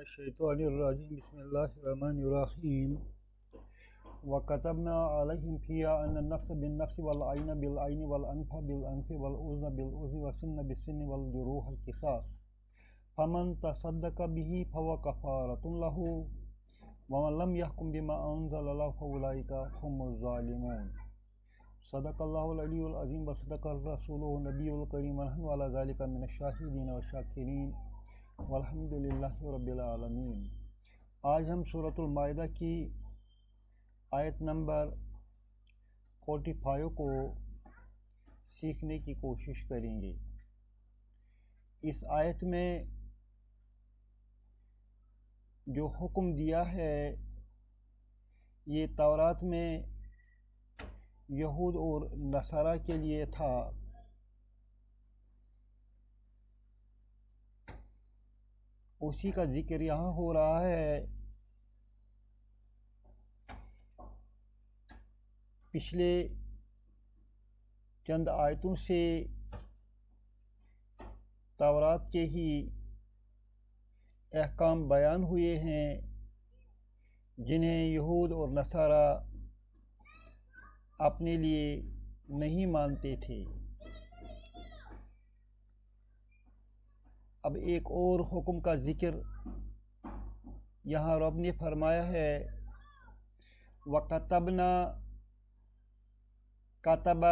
الشیطان الرجیم بسم اللہ الرحمن الرحیم وَكَتَبْنَا عَلَيْهِمْ فِيهَا أَنَّ النَّفْسَ بِالنَّفْسِ وَالْعَيْنَ بِالْعَيْنِ وَالْأَنْفَ بِالْأَنْفِ وَالْأُذْنَ بِالْأُذْنِ وَالسِّنَّ بِالسِّنِّ وَالْجُرُوحَ قِصَاصٌ فَمَنْ تَصَدَّقَ بِهِ فَهُوَ كَفَارَةٌ لَهُ وَمَنْ لَمْ يَحْكُمْ بِمَا أَنزَلَ اللَّهُ فَأُولَئِكَ هُمُ الظَّالِمُونَ صدق اللہ العلی العظیم وصدق الرسول النبی الکریم ونحن علی ذلک من الشاہدین والشاکرین والحمد للہ رب العالمین۔ آج ہم سورۃ المائدہ کی آیت نمبر 45 کو سیکھنے کی کوشش کریں گے۔ اس آیت میں جو حکم دیا ہے یہ تورات میں یہود اور نصارہ کے لیے تھا۔ اسی کا ذکر یہاں ہو رہا ہے۔ پچھلے چند آیتوں سے تورات کے ہی احکام بیان ہوئے ہیں جنہیں یہود اور نصارہ اپنے لیے نہیں مانتے تھے۔ اب ایک اور حکم کا ذکر یہاں رب نے فرمایا ہے۔ وَكَتَبْنَا، کتب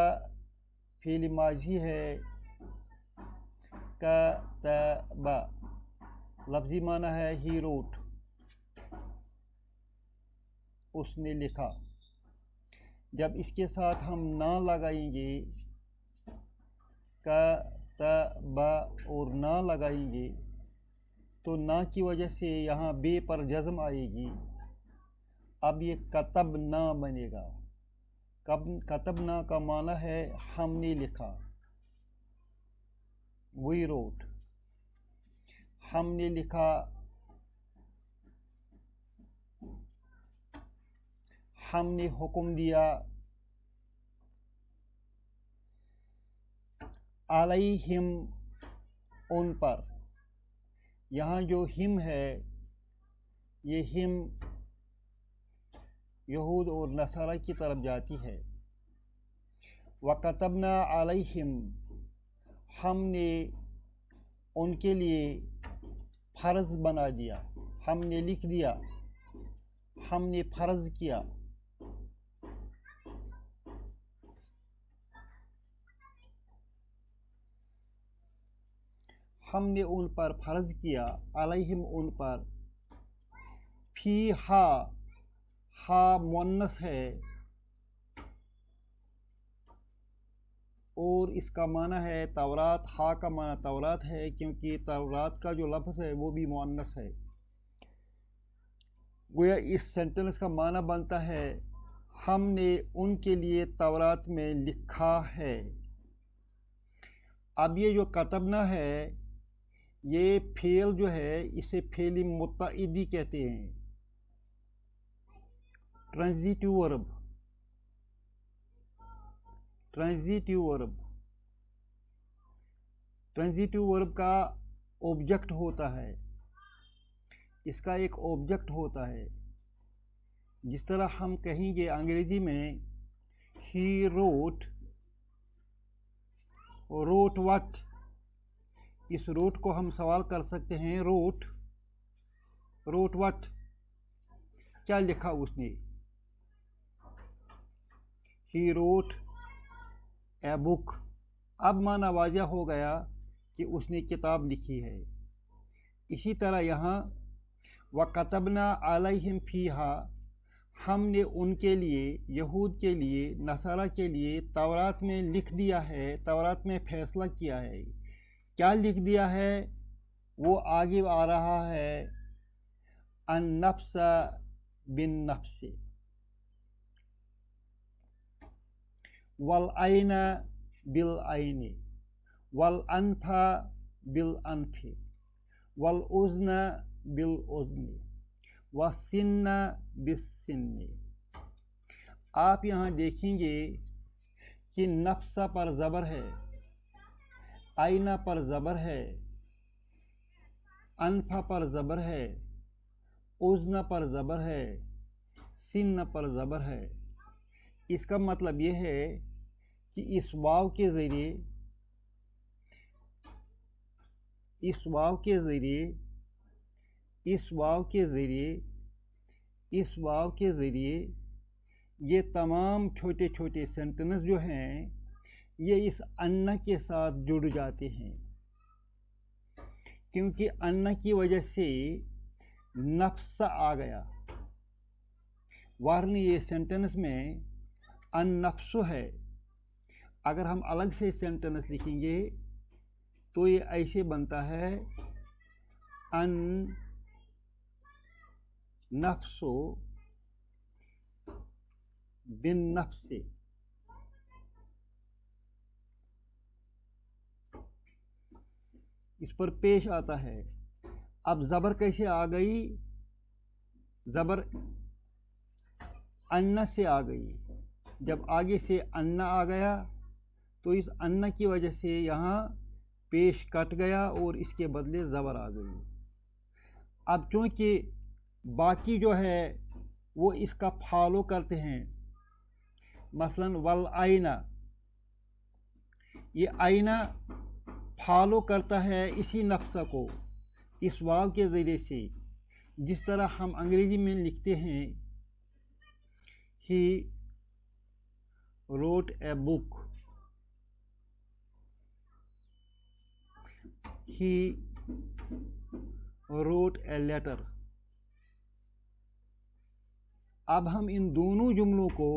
فعل ماضی ہے، کتب لفظی معنی ہے ہی روٹ، اس نے لکھا۔ جب اس کے ساتھ ہم نہ لگائیں گے، کتب اور نہ لگائیں گے تو نہ کی وجہ سے یہاں بے پر جزم آئے گی۔ اب یہ کتب نہ بنے گا۔ کتب نہ کا معنی ہے ہم نے لکھا، وی روٹ، ہم نے لکھا، ہم نے حکم دیا۔ علیہم ان پر، یہاں جو ہم ہے یہ ہم یہود اور نصارہ کی طرف جاتی ہے۔ وَكَتَبْنَا عَلَيْهِمْ، ہم نے ان کے لیے فرض بنا دیا، ہم نے لکھ دیا، ہم نے فرض کیا۔ ہم نے ان پر فرض کیا، علیہم ان پر، فیہا، ہا مؤنث ہے اور اس کا معنی ہے تورات۔ ہا کا معنی تورات ہے کیونکہ تورات کا جو لفظ ہے وہ بھی مؤنث ہے۔ گویا اس سینٹنس کا معنی بنتا ہے ہم نے ان کے لیے تورات میں لکھا ہے۔ اب یہ جو کتبنا ہے یہ فعل جو ہے اسے فعل متعدی کہتے ہیں، ٹرانزیٹیو ورب، ٹرانزیٹیو ورب، ٹرانزیٹیو ورب کا آبجیکٹ ہوتا ہے، اس کا ایک آبجیکٹ ہوتا ہے۔ جس طرح ہم کہیں گے انگریزی میں ہی روٹ، روٹ وٹ، اس روٹ کو ہم سوال کر سکتے ہیں، روٹ وٹ، کیا لکھا اس نے؟ ہی روٹ اے بک۔ اب معنی واضح ہو گیا کہ اس نے کتاب لکھی ہے۔ اسی طرح یہاں وَكَتَبْنَا عَلَيْهِمْ فِيهَا، ہم نے ان کے لیے، یہود کے لیے، نصارہ کے لیے تورات میں لکھ دیا ہے، تورات میں فیصلہ کیا ہے۔ کیا لکھ دیا ہے وہ آگے آ رہا ہے، النفس بالنفس، والعین بالعین، والانف بالانف، والاذن بالاذن، والسن بالسن۔ آپ یہاں دیکھیں گے کہ نفس پر زبر ہے، آئینہ پر زبر ہے، انفا پر زبر ہے، उज़्न पर ज़बर है, सिन्न पर ज़बर है। इसका मतलब ये है कि इस वाव के ज़रिए इस वाव के ज़रिए ये तमाम छोटे छोटे सेंटेंस जो हैं ये इस अन्ना के साथ जुड़ जाते हैं, क्योंकि अन्ना की वजह से नफ्स आ गया, वरना ये सेंटेंस में अन-नफ्स है। अगर हम अलग से सेंटेंस लिखेंगे तो ये ऐसे बनता है अन नफ्सो बिन नफ्से। इस पर पेश आता है। अब ज़बर कैसे आ गई? ज़बर अन्ना से आ गई। जब आगे से अन्ना आ गया तो इस अन्ना की वजह से यहाँ पेश कट गया और इसके बदले ज़बर आ गई। अब चूँकि बाकी जो है वो इसका फॉलो करते हैं, मसलन वल आईना, ये आईना फॉलो करता है इसी नफ्स को इस वाव के ज़रिए से, जिस तरह हम अंग्रेज़ी में लिखते हैं he wrote a book, he wrote a letter. अब हम इन दोनों जुमलों को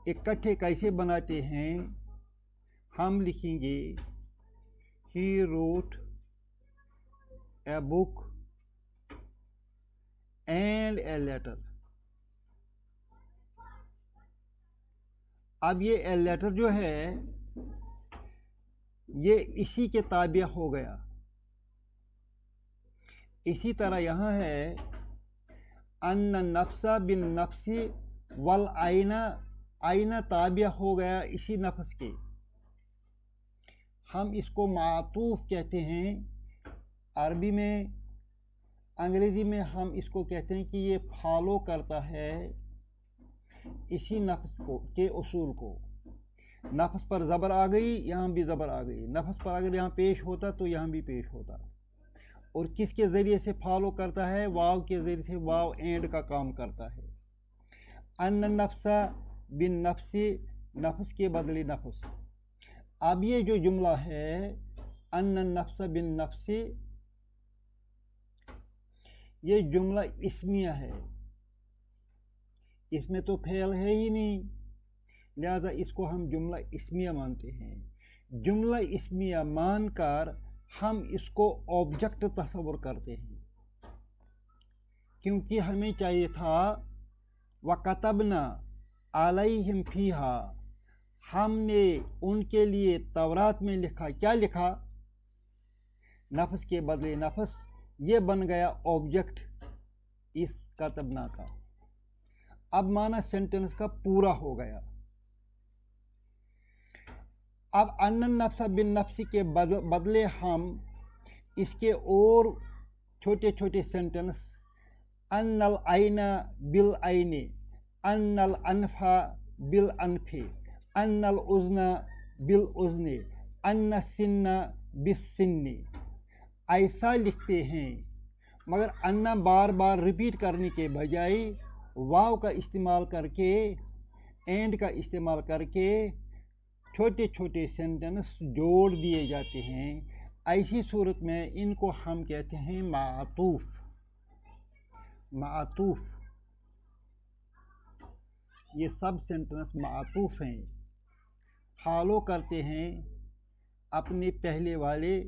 इकट्ठे कैसे बनाते हैं? हम लिखेंगे he wrote a book and a letter. अब ये ए लेटर जो है ये इसी के ताबिया हो गया। इसी तरह यहाँ है अन्न नफ्सा बिन नफ्सी वल आईना, आईना ताबिया हो गया इसी नफ्स के। हम इसको मातूफ कहते हैं अरबी में, अंग्रेज़ी में हम इसको कहते हैं कि ये फॉलो करता है इसी नफ्स को के उसूल को। नफ्स पर ज़बर आ गई, यहाँ भी ज़बर आ गई। नफ्स पर अगर यहाँ पेश होता तो यहाँ भी पेश होता। और किसके ज़रिए से फॉलो करता है? वाव के ज़रिए से। वाव एंड का काम करता है। अन्न नफ्सा बिन नफ्सी, नफ्स के बदले नफ्स। अब ये जो जुमला है अन्न नफ्सा बिन नफ्सी, ये जुमला इस्मिया है, इसमें तो फेल है ही नहीं, लिहाजा इसको हम जुमला इस्मिया मानते हैं। जुमला इस्मिया मानकर हम इसको ऑब्जेक्ट तस्वर करते हैं, क्योंकि हमें चाहिए था वकतबना अलैहिम फीहा, हमने उनके लिए तौरात में लिखा। क्या लिखा? नफ्स के बदले नफ्स, ये बन गया ऑब्जेक्ट इस कतबना का। अब माना सेंटेंस का पूरा हो गया। अब अन्न नफ्सा बिन नफ्सी के बदले हम इसके और छोटे छोटे सेंटेंस अन्नल आइना बिल आइने, अन्नल अनफा बिल अनफे, अन्नल उज़्ना बिल उज़्ने, अन्ना सिन्ना बिस सिन्ने, ऐसा लिखते हैं। मगर अन्ना बार बार रिपीट करने के बजाय वाव का इस्तेमाल करके, एंड का इस्तेमाल करके छोटे छोटे सेंटेंस जोड़ दिए जाते हैं। ऐसी सूरत में इनको हम कहते हैं मातूफ। मातूफ, ये सब सेंटेंस मातूफ हैं, फॉलो करते हैं अपने पहले वाले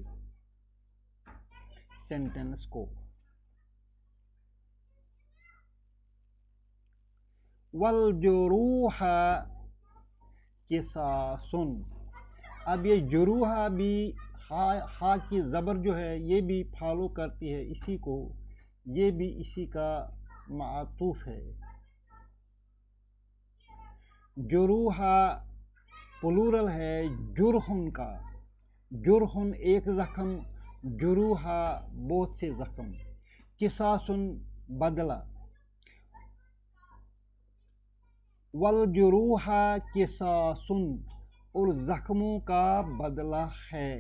सेंटेंस को। वल जुरूहा किसासुन, अब ये जुरूहा भी हा की ज़बर जो है ये भी फॉलो करती है इसी को, ये भी इसी का मातूफ है। जुरूहा प्लूरल है जुरहुन का। जुरहुन एक ज़ख्म, जुरूहा बहुत से ज़ख्म। किसासुन बदला, वलजुरूहा किसासुन और जख्मों का बदला है।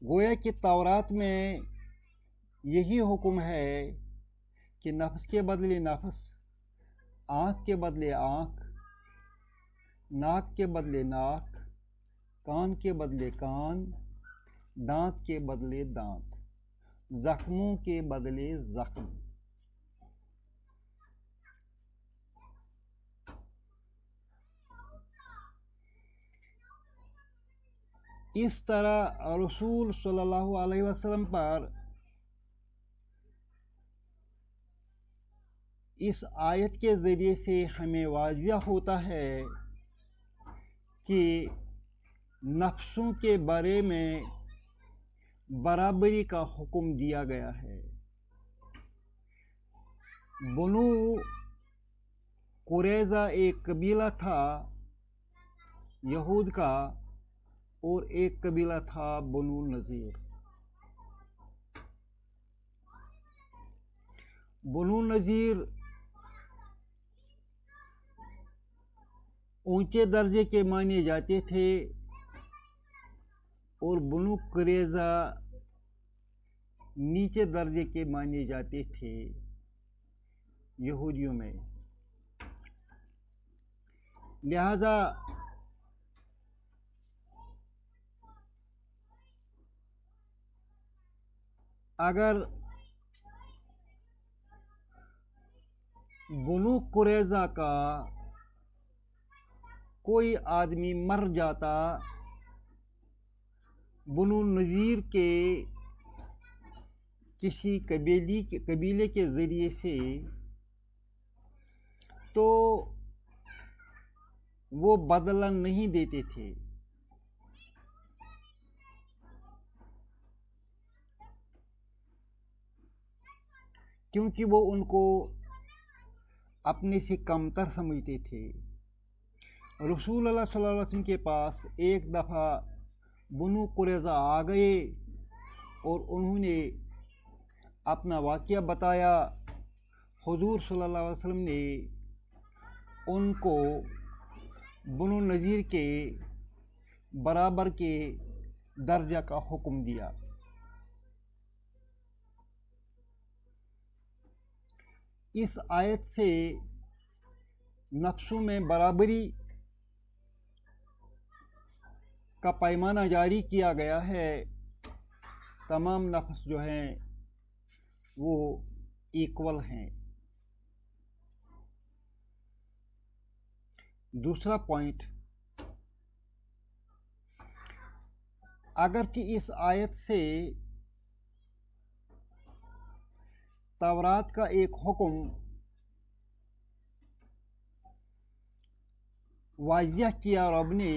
गोया कि तौरात में यही हुक्म है कि नफ्स के बदले नफ्स, आँख के बदले आँख, नाक के बदले नाक, कान के बदले कान, दांत के बदले दांत, जख्मों के बदले जख्म। इस तरह रसूल सल्लल्लाहु अलैहि वसल्लम पर इस आयत के ज़रिए से हमें वाज़िया होता है कि नफ्सों के बारे में बराबरी का हुक्म दिया गया है। बनु कुरैज़ा एक कबीला था यहूद का, और एक कबीला था बनु नज़ीर। बनु नज़ीर ऊंचे दर्जे के माने जाते थे और बनु कुरैज़ा नीचे दर्जे के माने जाते थे यहूदियों में। लिहाजा अगर बनु कुरैज़ा का कोई आदमी मर जाता बनु नज़ीर के किसी कबीले के ज़रिए से, तो वो बदला नहीं देते थे। क्योंकि वो उनको अपने से कमतर समझते थे। रसूल अल्लाह सल्लल्लाहु अलैहि वसल्लम के पास एक दफ़ा बनु कुरैज़ा आ गए और उन्होंने अपना वाक़या बताया। हुज़ूर सल्लल्लाहु अलैहि वसल्लम ने उनको बनु नज़ीर के बराबर के दर्जा का हुक्म दिया। इस आयत से नफ्सों में बराबरी का पैमाना जारी किया गया है। तमाम नफ्स जो हैं वो इक्वल हैं। दूसरा पॉइंट, अगरचे इस आयत से तौरात का एक हुक्म वाज़िह किया रब ने,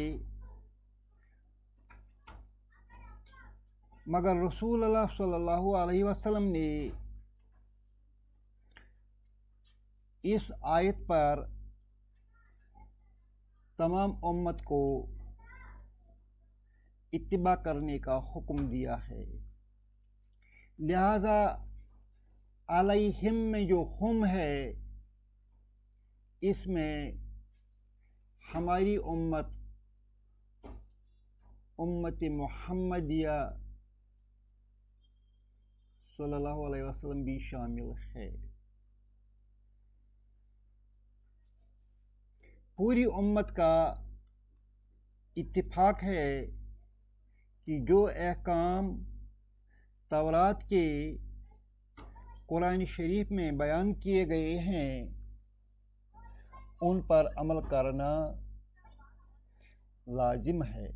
मगर रसूल अल्लाह सल्लल्लाहु अलैहि वसल्लम ने इस आयत पर तमाम उम्मत को इत्तिबा करने का हुक्म दिया है। लिहाजा अलैहिम में जो हुम है, इसमें हमारी उम्मत मुहम्मदिया सल्लल्लाहु अलैहि वसल्लम भी शामिल है। पूरी उम्मत का इत्तिफाक है कि जो अहकाम तौरात के कुरान शरीफ में बयान किए गए हैं उन पर अमल करना लाजिम है।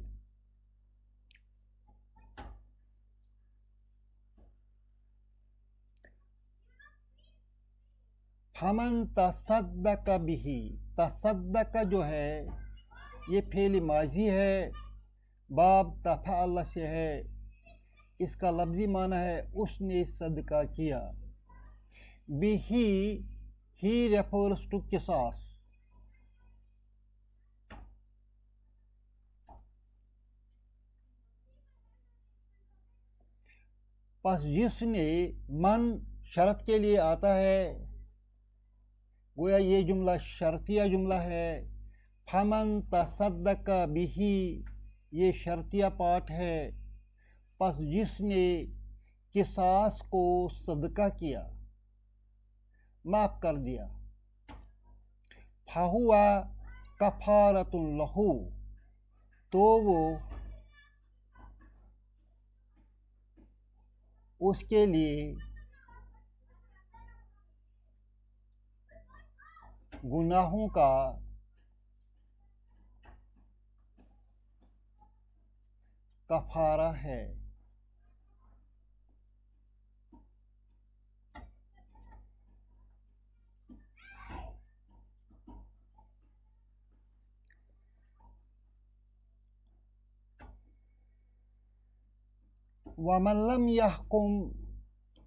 फमन तसद्दक बिही, तसद्दक जो है ये फेल माजी है, बाब तफ़अल से है। इसका लफ्ज़ी माना है उसने सदका किया। बिही ही रेफर्स टू किसास, پس جس نے من شرط کے لیے آتا ہے، گویا یہ جملہ شرطیہ جملہ ہے. فمن تصدق بھی یہ شرطیہ پارٹ ہے. پس جس نے قصاص کو صدقہ کیا، معاف کر دیا. فہو کفارۃ لہ تو وہ اس کے لیے گناہوں کا کفارہ ہے. وَمَن لَّمْ يَحْكُم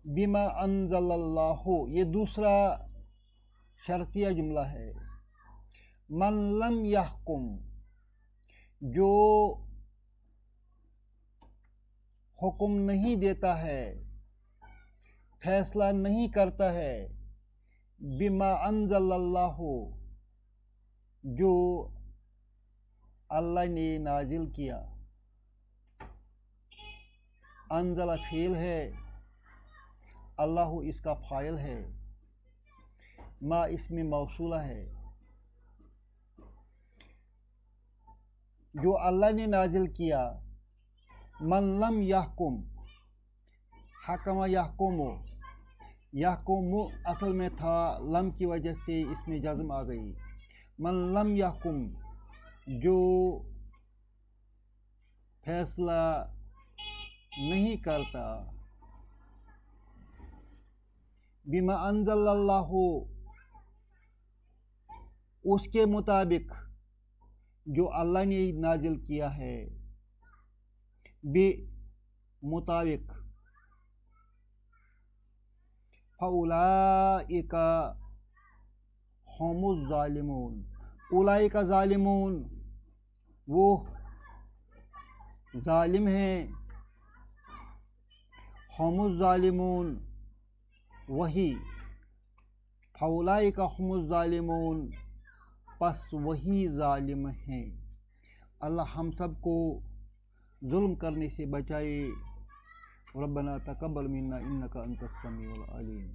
بِمَا أَنزَلَ اللَّهُ یہ دوسرا شرطیہ جملہ ہے. من لم يحكم جو حکم نہیں دیتا ہے، فیصلہ نہیں کرتا ہے، بما انزل اللہ جو اللہ نے نازل کیا. انزل فعل ہے، اللہ اس کا فاعل ہے، ما اسم موصولہ ہے. جو اللہ نے نازل کیا. من لم یحکم، حکم یحکم، یحکم اصل میں تھا، لم کی وجہ سے اس میں جزم آ گئی. من لم یحکم جو فیصلہ نہیں کرتا، بما انزل اللہ اس کے مطابق جو اللہ نے نازل کیا ہے، بے مطابق، فَأُولَئِكَ هُمُ الظَّالِمُونَ اولئک ظالمون وہ ظالم ہیں. ہم الظالمون وہی، فَأُولَئِكَ هُمُ الظَّالِمُونَ پس وہی ظالم ہیں. اللہ ہم سب کو ظلم کرنے سے بچائے. ربنا تقبل منا انک انت السمیع العلیم.